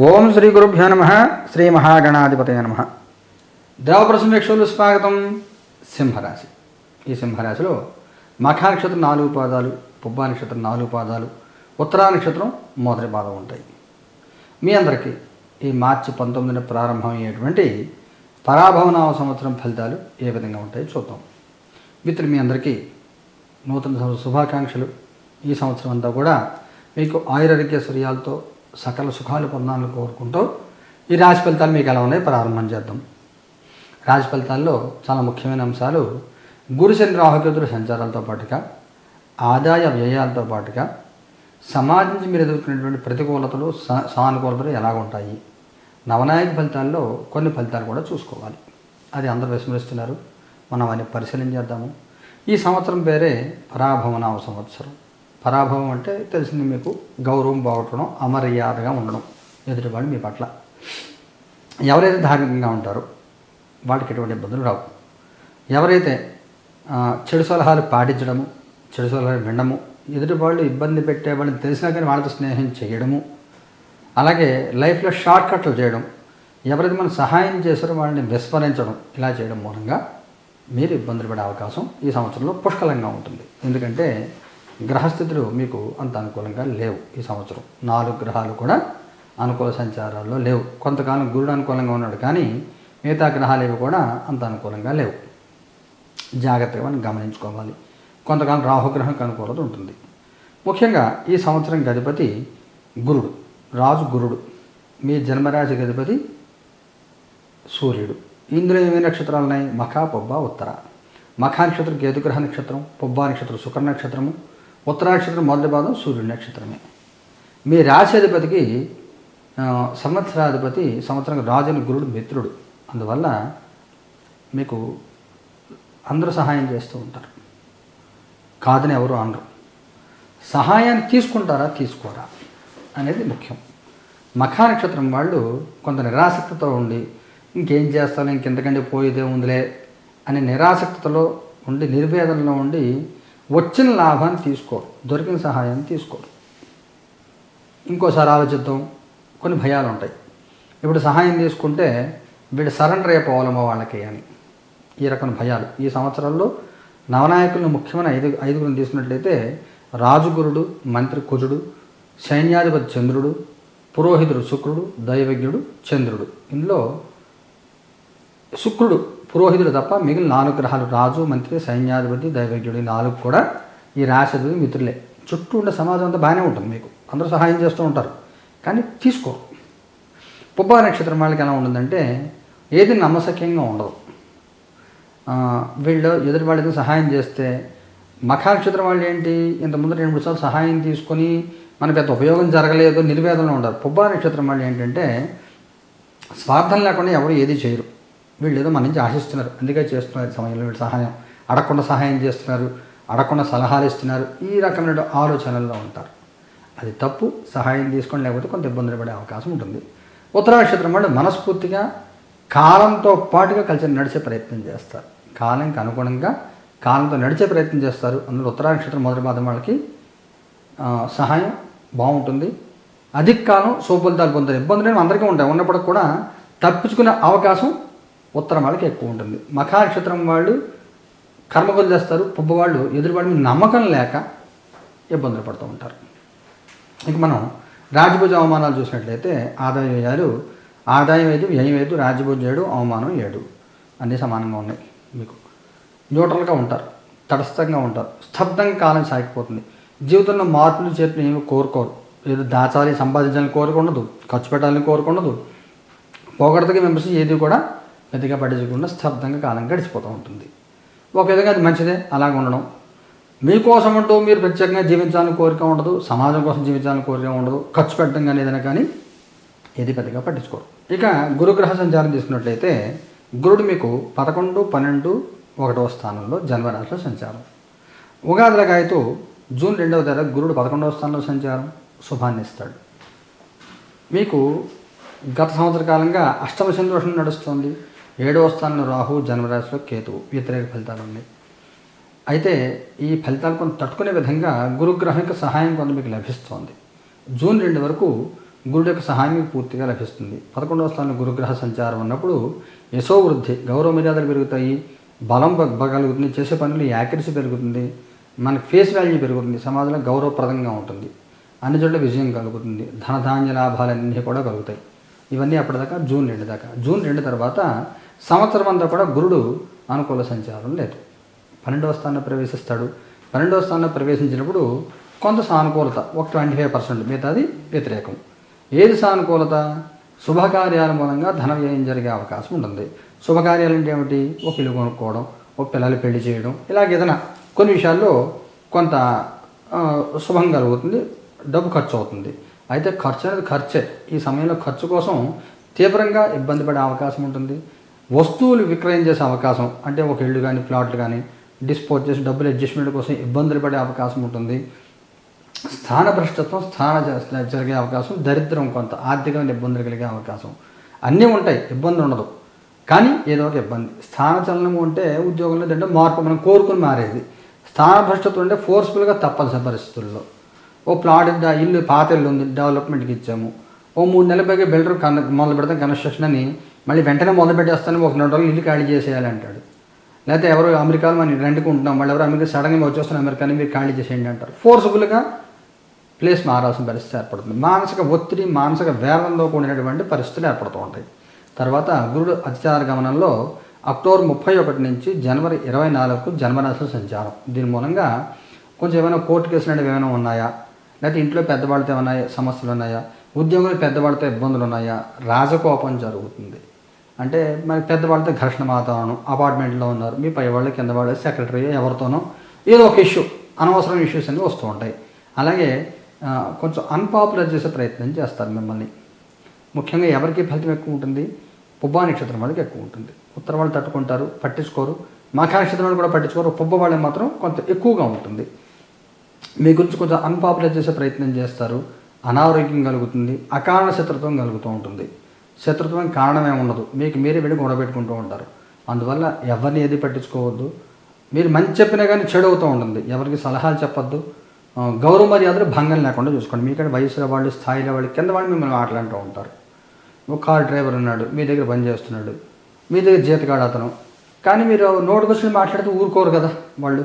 ఓం శ్రీ గురుభ్యో నమ. శ్రీ మహాగణాధిపతయ నమ. దేవప్రసన్న వీక్షకులు స్వాగతం. సింహరాశి. ఈ సింహరాశిలో మఖా నక్షత్రం 4 పాదాలు, పుబ్బా నక్షత్రం 4 పాదాలు, ఉత్తరా నక్షత్రం మొదటి పాదం ఉంటాయి. మీ అందరికీ ఈ మార్చి 19న ప్రారంభమయ్యేటువంటి పరాభవనామ సంవత్సరం ఫలితాలు ఏ విధంగా ఉంటాయో చూద్దాం. మిత్రులు, మీ అందరికీ నూతన సంవత్సర శుభాకాంక్షలు. ఈ సంవత్సరం అంతా కూడా మీకు ఆయురారోగ్యశ్వర్యాలతో సకల సుఖాలు పొందాలని కోరుకుంటూ ఈ రాశి ఫలితాలు మీకు ఎలా ఉన్నాయి ప్రారంభం చేద్దాం. రాశి ఫలితాల్లో చాలా ముఖ్యమైన అంశాలు గురు శని రాహుకేతుల సంచారాలతో పాటుగా ఆదాయ వ్యయాలతో పాటుగా సమాజం నుంచి మీరు ఎదుర్కొనేటువంటి ప్రతికూలతలు సానుకూలతలు ఎలాగ ఉంటాయి. నవనాయక ఫలితాల్లో కొన్ని ఫలితాలు కూడా చూసుకోవాలి. అది అందరూ విస్మరిస్తున్నారు. మనం అవన్నీ పరిశీలన చేద్దాము. ఈ సంవత్సరం పేరే పరాభవనామ సంవత్సరం. పరాభవం అంటే తెలిసింది మీకు, గౌరవం పోగొట్టడం, అమర్యాదగా ఉండడం ఎదుటివాళ్ళు మీ పట్ల. ఎవరైతే ధార్మికంగా ఉంటారో వాళ్ళకి ఎటువంటి ఇబ్బందులు రావు. ఎవరైతే చెడు సలహాలు పాటించడము, చెడు సలహాలు వినడము, ఎదుటివాళ్ళు ఇబ్బంది పెట్టే వాళ్ళని తెలిసినా కానీ వాళ్ళతో స్నేహం చేయడము, అలాగే లైఫ్లో షార్ట్ కట్లు చేయడం, ఎవరైతే మనం సహాయం చేశారో వాళ్ళని విస్మరించడం, ఇలా చేయడం మూలంగా మీరు ఇబ్బందులు పడే అవకాశం ఈ సంవత్సరంలో పుష్కలంగా ఉంటుంది. ఎందుకంటే గ్రహస్థితులు మీకు అంత అనుకూలంగా లేవు. ఈ సంవత్సరం 4 గ్రహాలు కూడా అనుకూల సంచారాల్లో లేవు. కొంతకాలం గురుడు అనుకూలంగా ఉన్నాడు, కానీ మిగతా గ్రహాలు ఏవి కూడా అంత అనుకూలంగా లేవు. జాగ్రత్తగా మనం గమనించుకోవాలి. కొంతకాలం రాహుగ్రహానికి అనుకూలత ఉంటుంది. ముఖ్యంగా ఈ సంవత్సరం అధిపతి గురుడు, రాజు గురుడు. మీ జన్మరాశికి అధిపతి సూర్యుడు. ఇందులో ఏమేమి నక్షత్రాలు ఉన్నాయి? మఖా, పుబ్బ, ఉత్తర. మఖా నక్షత్రం కేతుగ్రహ నక్షత్రం, పుబ్బా నక్షత్రం శుక్ర నక్షత్రము, ఉత్తరా నక్షత్రం మొదటి పాదం సూర్యుడి నక్షత్రమే. మీ రాశి అధిపతికి సంవత్సరాధిపతి సంవత్సరం రాజుని గురుడు మిత్రుడు. అందువల్ల మీకు అందరూ సహాయం చేస్తూ ఉంటారు, కాదని ఎవరు అనరు. సహాయాన్ని తీసుకుంటారా తీసుకోరా అనేది ముఖ్యం. మఖా నక్షత్రం వాళ్ళు కొంత నిరాసక్తితో ఉండి ఇంకేం చేస్తాను, ఇంకెంతకంటే పోయేదే ఉందిలే అనే నిరాసక్తిలో ఉండి, నిర్వేదనలో ఉండి వచ్చిన లాభాన్ని తీసుకోరు, దొరికిన సహాయాన్ని తీసుకోరు. ఇంకోసారి ఆలోచిద్దాం, కొన్ని భయాలు ఉంటాయి. ఇప్పుడు సహాయం తీసుకుంటే వీడు సరెండర్ అయిపోవాలమ్మో వాళ్ళకి అని, ఈ రకమైన భయాలు. ఈ సంవత్సరంలో నవనాయకులను ముఖ్యమైన ఐదుగురిని తీసుకున్నట్లయితే రాజుగురుడు, మంత్రి కుజుడు, సైన్యాధిపతి చంద్రుడు, పురోహితుడు శుక్రుడు, దైవజ్ఞుడు చంద్రుడు. ఇందులో శుక్రుడు పురోహితుడు తప్ప మిగిలిన 4 గ్రహాలు రాజు, మంత్రి, సైన్యాధిపతి, దైవజ్ఞుడు 4 కూడా ఈ రాశి మిత్రులే. చుట్టూ ఉండే సమాజం అంతా బాగానే ఉంటుంది, మీకు అందరూ సహాయం చేస్తూ ఉంటారు, కానీ తీసుకోరు. పుబ్బా నక్షత్రం వాళ్ళకి ఎలా ఉంటుందంటే ఏది నమ్మశక్యంగా ఉండదు. వీళ్ళు ఎదుటి వాళ్ళకి సహాయం చేస్తే, మఖా నక్షత్రం వాళ్ళు ఏంటి, ఇంతకుముందు 2-3 సార్లు సహాయం తీసుకొని మనకు పెద్ద ఉపయోగం జరగలేదు, నిర్వేదనలో ఉంటారు. పుబ్బా నక్షత్రం వాళ్ళు ఏంటంటే స్వార్థం లేకుండా ఎవరు ఏది చేయరు. వీళ్ళు ఏదో మన నుంచి ఆశిస్తున్నారు, అందుకే చేస్తున్నారు. సమయంలో వీళ్ళు సహాయం అడగకుండా సహాయం చేస్తున్నారు, అడగకుండా సలహాలు ఇస్తున్నారు, ఈ రకమైన ఆలోచనల్లో ఉంటారు. అది తప్పు. సహాయం తీసుకొని లేకపోతే కొంత ఇబ్బందులు పడే అవకాశం ఉంటుంది. ఉత్తరా నక్షత్రం వాళ్ళు మనస్ఫూర్తిగా కాలంతో పాటుగా కలిసి నడిచే ప్రయత్నం చేస్తారు. కాలంకి అనుగుణంగా కాలంతో నడిచే ప్రయత్నం చేస్తారు. అందులో ఉత్తరా నక్షత్రం మొదటి పాదం వాళ్ళకి సహాయం బాగుంటుంది. అధిక కాలం సుఫలితాలు పొందుతారు. ఇబ్బందులు అందరికీ ఉంటాయి, ఉన్నప్పటికి కూడా తప్పించుకునే అవకాశం ఉత్తరం వాళ్ళకి ఎక్కువ ఉంటుంది. మఖా నక్షత్రం వాళ్ళు కర్మకులు చేస్తారు. పుబ్బ వాళ్ళు ఎదురువాడి మీద నమ్మకం లేక ఇబ్బందులు పడుతూ ఉంటారు. ఇక మనం రాజభుజ అవమానాలు చూసినట్లయితే ఆదాయ వ్యయాలు, ఆదాయం 5, వ్యయం 5, రాజభుజ 7, అవమానం 7 అన్నీ సమానంగా ఉన్నాయి. మీకు న్యూట్రల్గా ఉంటారు, తటస్థంగా ఉంటారు, స్తబ్దంగా కాలం సాగిపోతుంది. జీవితంలో మార్పులు చేర్పులు ఏమి కోరుకోరు. ఏదో దాచాలి, సంపాదించాలని కోరుకుండదు, ఖర్చు పెట్టాలని కోరుకుండదు, పోగొడతగా మెంబర్స్ ఏది కూడా పెద్దగా పట్టించకుండా స్తబ్దంగా కాలం గడిచిపోతూ ఉంటుంది. ఒక విధంగా అది మంచిదే అలాగ ఉండడం. మీకోసం అంటూ మీరు ప్రత్యేకంగా జీవించాలని కోరిక ఉండదు, సమాజం కోసం జీవించాలని కోరిక ఉండదు, ఖర్చు పెట్టడం కానీ ఏదైనా కానీ ఏది పెద్దగా పట్టించుకోరు. ఇక గురుగ్రహ సంచారం తీసుకున్నట్లయితే గురుడు మీకు 11, 12, 1వ స్థానంలో జన్మరాశిలో సంచారం. ఉగాదిలాగా అయితే జూన్ 2వ తారీఖు గురుడు 11వ స్థానంలో సంచారం శుభాన్ని ఇస్తాడు. మీకు గత సంవత్సర కాలంగా అష్టమ శని దోషం నడుస్తుంది. 7వ స్థానంలో రాహు, జన్మరాశిలో కేతువు, వ్యతిరేక ఫలితాలు ఉన్నాయి. అయితే ఈ ఫలితాలు కొంత తట్టుకునే విధంగా గురుగ్రహం యొక్క సహాయం కొంత మీకు లభిస్తోంది. జూన్ 2 వరకు గురుడు యొక్క సహాయం మీకు పూర్తిగా లభిస్తుంది. 11వ స్థానంలో గురుగ్రహ సంచారం ఉన్నప్పుడు యశో వృద్ధి, గౌరవ మర్యాదలు పెరుగుతాయి, బలం కలుగుతుంది, చేసే పనులు యాక్యురసీ పెరుగుతుంది, మనకి ఫేస్ వాల్యూ పెరుగుతుంది, సమాజంలో గౌరవప్రదంగా ఉంటుంది, అన్ని చోట్ల విజయం కలుగుతుంది, ధనధాన్య లాభాలన్నీ కూడా కలుగుతాయి. ఇవన్నీ అప్పటిదాకా జూన్ 2 దాకా. జూన్ 2 తర్వాత సంవత్సరం అంతా కూడా గురుడు అనుకూల సంచారం లేదు. 12వ స్థానంలో ప్రవేశిస్తాడు. 12వ స్థానంలో ప్రవేశించినప్పుడు కొంత సానుకూలత, ఒక 25%, మిగతాది వ్యతిరేకం. ఏది సానుకూలత? శుభకార్యాల మూలంగా ధన వ్యయం జరిగే అవకాశం ఉంటుంది. శుభకార్యాలు అంటే ఏమిటి? ఒక ఇల్లు కొనుక్కోవడం, ఒక పిల్లలు పెళ్లి చేయడం, ఇలాగ ఏదైనా కొన్ని విషయాల్లో కొంత శుభం కలుగుతుంది, డబ్బు ఖర్చు అవుతుంది. అయితే ఖర్చు అనేది ఖర్చే. ఈ సమయంలో ఖర్చు కోసం తీవ్రంగా ఇబ్బంది పడే అవకాశం ఉంటుంది. వస్తువులు విక్రయం చేసే అవకాశం, అంటే ఒక ఇల్లు కానీ ప్లాట్లు కానీ డిస్పోజ్ చేసి డబ్బులు అడ్జస్ట్మెంట్ కోసం ఇబ్బందులు పడే అవకాశం ఉంటుంది. స్థానభ్రష్టత్వం జరిగే అవకాశం, దరిద్రం, కొంత ఆర్థికమైన ఇబ్బందులు కలిగే అవకాశం అన్నీ ఉంటాయి. ఇబ్బంది ఉండదు, కానీ ఏదో ఒక ఇబ్బంది. స్థానచలనము అంటే ఉద్యోగంలో అంటే మార్పు, మనం కోరుకుని మారేది. స్థానభ్రష్టత్వం అంటే ఫోర్స్ఫుల్గా తప్పనిసరి పరిస్థితుల్లో. ఓ ప్లాట్, ఇల్లు పాత ఇల్లు ఉంది, డెవలప్మెంట్కి ఇచ్చాము, ఓ 3 నెలల పైగా బిల్డర్ మొదలు పెడతాం కన్స్ట్రక్షన్ అని, మళ్ళీ వెంటనే మొదలు పెట్టేస్తాను, ఒక 2 రోజులు ఇల్లు ఖాళీ చేసేయాలి అంటాడు. లేకపోతే ఎవరు అమెరికాలో మనం రెంట్కి ఉంటున్నాం, మళ్ళీ ఎవరు అమెరికా సడన్గా వచ్చేస్తున్న అమెరికాని మీరు ఖాళీ చేసేయండి అంటారు. ఫోర్స్ఫుల్గా ప్లేస్ మారాల్సిన పరిస్థితి ఏర్పడుతుంది. మానసిక ఒత్తిడి, మానసిక వేదనతో కూడినటువంటి పరిస్థితులు ఏర్పడుతూ ఉంటాయి. తర్వాత గురుడు అతిచార గమనంలో అక్టోబర్ 31 నుంచి జనవరి 24 జన్మరాశుల సంచారం. దీని మూలంగా కొంచెం ఏమైనా కోర్టు కేసులు అనేవి ఏమైనా ఉన్నాయా, లేకపోతే ఇంట్లో పెద్దవాళ్ళతో ఏమైనా సమస్యలు ఉన్నాయా, ఉద్యోగులు పెద్దవాళ్ళతో ఇబ్బందులు ఉన్నాయా, రాజకోపం జరుగుతుంది. అంటే మరి పెద్దవాళ్ళతో ఘర్షణ వాతావరణం, అపార్ట్మెంట్లో ఉన్నారు, మీ పై వాళ్ళు కింద వాళ్ళు సెక్రటరీ ఎవరితోనో ఏదో ఒక ఇష్యూ, అనవసరం ఇష్యూస్ అన్నీ వస్తూ ఉంటాయి. అలాగే కొంచెం అన్పాపులర్ చేసే ప్రయత్నం చేస్తారు మిమ్మల్ని. ముఖ్యంగా ఎవరికి ఫలితం ఎక్కువ ఉంటుంది? పుబ్బా నక్షత్రం వాళ్ళకి ఎక్కువ ఉంటుంది. ఉత్తర వాళ్ళు తట్టుకుంటారు, పట్టించుకోరు. మఖా నక్షత్రం వాళ్ళు కూడా పట్టించుకోరు. పుబ్బ వాళ్ళకి మాత్రం కొంత ఎక్కువగా ఉంటుంది. మీ గురించి కొంచెం అన్పాపులర్ చేసే ప్రయత్నం చేస్తారు. అనారోగ్యం కలుగుతుంది, అకారణ శత్రుత్వం కలుగుతూ ఉంటుంది. శత్రుత్వం కారణమే ఉండదు, మీకు మీరే వెళ్ళి గొడవ పెట్టుకుంటూ ఉంటారు. అందువల్ల ఎవరిని ఏది పట్టించుకోవద్దు. మీరు మంచి చెప్పినా కానీ చెడు అవుతూ ఉంటుంది. ఎవరికి సలహాలు చెప్పొద్దు. గౌరవ మర్యాదలు భంగం లేకుండా చూసుకోండి. మీకంటే వయసులో వాళ్ళు, స్థాయిలో వాళ్ళు, కింద వాళ్ళు మిమ్మల్ని మాట్లాడుతూ ఉంటారు. ఒక కార్ డ్రైవర్ ఉన్నాడు, మీ దగ్గర పని చేస్తున్నాడు, మీ దగ్గర జీతగాడు అతను, కానీ మీరు నోటుకొచ్చి మాట్లాడితే ఊరుకోరు కదా వాళ్ళు.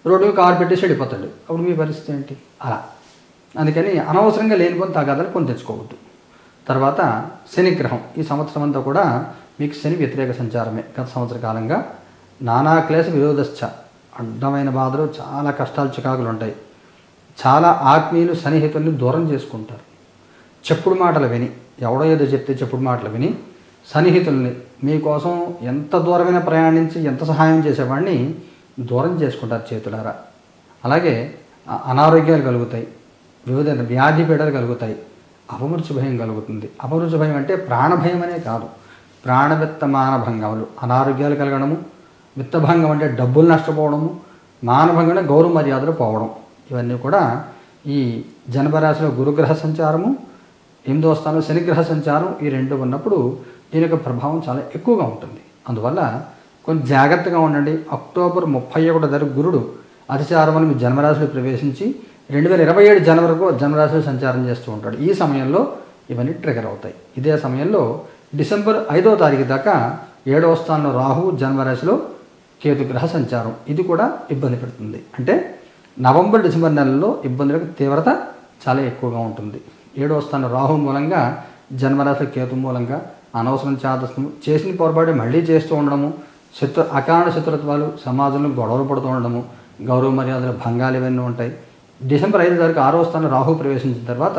రోడ్డు కారు పెట్టేసి వెళ్ళిపోతాడు, అప్పుడు మీ పరిస్థితి ఏంటి? అలా. అందుకని అనవసరంగా లేనిపోని తగాదాలు కొని తెచ్చుకోవద్దు. తర్వాత శనిగ్రహం ఈ సంవత్సరం అంతా కూడా మీకు శని వ్యతిరేక సంచారమే. గత సంవత్సర కాలంగా నానా క్లేశ విరోధశ్చ, అడ్డమైన బాధలు, చాలా కష్టాలు, చికాకులు ఉంటాయి. చాలా ఆత్మీయులు సన్నిహితుల్ని దూరం చేసుకుంటారు. చెప్పుడు మాటలు విని, ఎవడో ఏదో చెప్తే చెప్పుడు మాటలు విని సన్నిహితుల్ని, మీకోసం ఎంత దూరమైన ప్రయాణించి ఎంత సహాయం చేసేవాడిని దూరం చేసుకుంటారు చేతులారా. అలాగే అనారోగ్యాలు కలుగుతాయి, వివిధ వ్యాధి పీడలు కలుగుతాయి, అపమృత్యు భయం కలుగుతుంది. అపమృత్యు భయం అంటే ప్రాణభయం అనే కాదు, ప్రాణవిత్త మానభంగములు, అనారోగ్యాలు కలగడము, విత్తభంగం అంటే డబ్బులు నష్టపోవడము, మానభంగం అంటే గౌరవ మర్యాదలు పోవడం, ఇవన్నీ కూడా ఈ జన్మరాశిలో గురుగ్రహ సంచారము, 8వ స్థానంలో శనిగ్రహ సంచారం, ఈ రెండు ఉన్నప్పుడు దీని యొక్క ప్రభావం చాలా ఎక్కువగా ఉంటుంది. అందువల్ల కొంచెం జాగ్రత్తగా ఉండండి. అక్టోబర్ 31 ధర గురుడు అతిచారం వల్ల మీ జన్మరాశిలో ప్రవేశించి 2027 జనవరి వరకు జన్మరాశిలో సంచారం చేస్తూ ఉంటాడు. ఈ సమయంలో ఇవన్నీ ట్రిగర్ అవుతాయి. ఇదే సమయంలో డిసెంబర్ 5వ తారీఖు దాకా 7వ స్థానంలో రాహువు, జన్మరాశిలో కేతుగ్రహ సంచారం, ఇది కూడా ఇబ్బంది పెడుతుంది. అంటే నవంబర్, డిసెంబర్ నెలల్లో ఇబ్బందులకు తీవ్రత చాలా ఎక్కువగా ఉంటుంది. 7వ స్థానంలో రాహు మూలంగా, జన్మరాశి కేతు మూలంగా అనవసరం చాదస్తము, చేసిన పొరపాటు మళ్ళీ చేస్తూ ఉండడము, అకారణ శత్రుత్వాలు, సమాజంలో గొడవలు పడుతూ ఉండడము, గౌరవ మర్యాదల భంగాలు ఇవన్నీ ఉంటాయి. డిసెంబర్ 5 తారీఖు 6వ స్థానంలో రాహు ప్రవేశించిన తర్వాత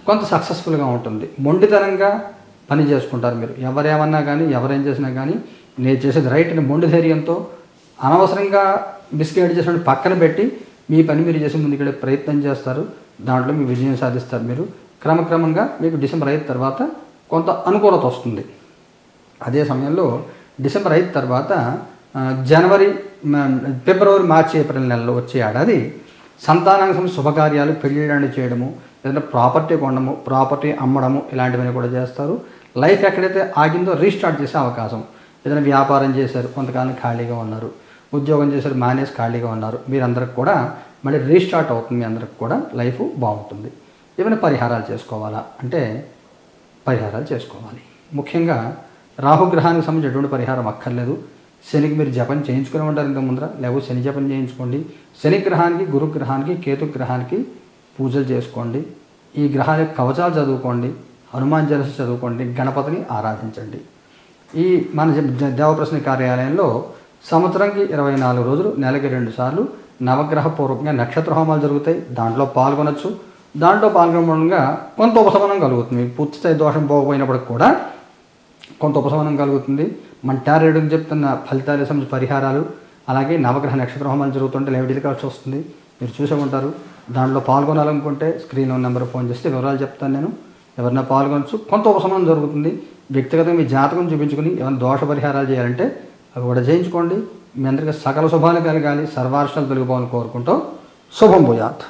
కొంత సక్సెస్ఫుల్గా ఉంటుంది. మొండితనంగా పని చేసుకుంటారు మీరు. ఎవరేమన్నా కానీ, ఎవరేం చేసినా కానీ నేను చేసేది రైట్ అని మొండి ధైర్యంతో అనవసరంగా బిస్కెట్ చేసిన పక్కన పెట్టి మీ పని మీరు చేసి ముందుకెళ్ళే ప్రయత్నం చేస్తారు. దాంట్లో మీ విజయం సాధిస్తారు. మీరు క్రమక్రమంగా మీకు డిసెంబర్ 5 తర్వాత కొంత అనుకూలత వస్తుంది. అదే సమయంలో డిసెంబర్ 5 తర్వాత జనవరి, ఫిబ్రవరి, మార్చి, ఏప్రిల్ నెలలో వచ్చే ఏడాది సంతానానికి శుభకార్యాలు, పెళ్ళిళ్ళని చేయడము, ఏదైనా ప్రాపర్టీ కొనడము, ప్రాపర్టీ అమ్మడము, ఇలాంటివన్నీ కూడా చేస్తారు. లైఫ్ ఎక్కడైతే ఆగిందో రీస్టార్ట్ చేసే అవకాశం. ఏదైనా వ్యాపారం చేశారు, కొంతకాలం ఖాళీగా ఉన్నారు, ఉద్యోగం చేశారు, మానేసి ఖాళీగా ఉన్నారు, మీరందరికి కూడా మళ్ళీ రీస్టార్ట్ అవుతుంది. మీ అందరికి కూడా లైఫ్ బాగుంటుంది. ఏమైనా పరిహారాలు చేసుకోవాలా అంటే పరిహారాలు చేసుకోవాలి. ముఖ్యంగా రాహుగ్రహానికి సంబంధించి ఎటువంటి పరిహారం అక్కర్లేదు. శనికి మీరు జపం చేయించుకుని ఉంటారు ఇంత ముందర, లేకపోతే శని జపం చేయించుకోండి. శని గ్రహానికి, గురుగ్రహానికి, కేతుగ్రహానికి పూజలు చేసుకోండి. ఈ గ్రహాల కవచాలు చదువుకోండి, హనుమాన్ చాలీసా చదువుకోండి, గణపతిని ఆరాధించండి. ఈ మన దేవప్రసన్న కార్యాలయంలో సంవత్సరానికి 24 రోజులు, నెలకి 2 సార్లు నవగ్రహ పూర్వకంగా నక్షత్ర హోమాలు జరుగుతాయి. దాంట్లో పాల్గొనొచ్చు. దాంట్లో పాల్గొనగా కొంత ఉపశమనం కలుగుతుంది. పూర్తిస్థాయి దోషం పోకపోయినప్పటికి కూడా కొంత ఉపశమనం కలుగుతుంది. మన టారేడుకి చెప్తున్న ఫలితాలు సంబంధించిన పరిహారాలు, అలాగే నవగ్రహ నక్షత్ర హోమాలు జరుగుతుంటే లైవ్ టెలికాస్ట్ వస్తుంది, మీరు చూసే ఉంటారు. దాంట్లో పాల్గొనాలనుకుంటే స్క్రీన్లో నెంబర్ ఫోన్ చేస్తే వివరాలు చెప్తాను నేను. ఎవరైనా పాల్గొనచ్చు. కొంత ఉపశమనం జరుగుతుంది. వ్యక్తిగతంగా మీ జాతకం చూపించుకుని ఏమైనా దోష పరిహారాలు చేయాలంటే అవి కూడా చేయించుకోండి. మీ అందరికీ సకల శుభాలు కలగాలి, సర్వార్షాలు తొలగిపోవాలని కోరుకుంటూ శుభం భూయాత్.